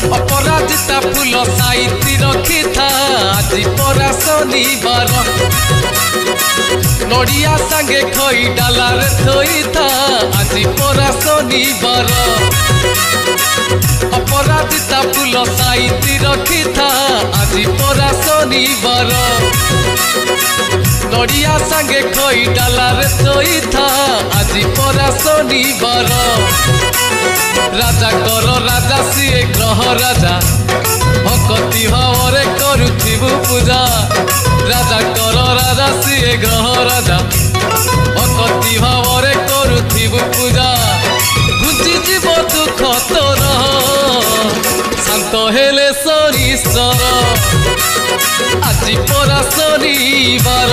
अपराजिता फूल साइती रखी था आज परा शनिवार नड़िया संगे खई डालार थई था आज परा शनिवार अपराजिता फूल साइती रखी था आज परा शनिवार नड़िया संगे खई डालार थई था आज परा शनिवार राजा कर राजा सीए ग्रह राजा भक्ति भाव करुथिबु पूजा राजा कर राजा सीए ग्रह राजा भक्ति भाव करुथिबु पूजा बुझी जीव दुख तोर शांत हेले शनिश्चर आज परा शनिवार।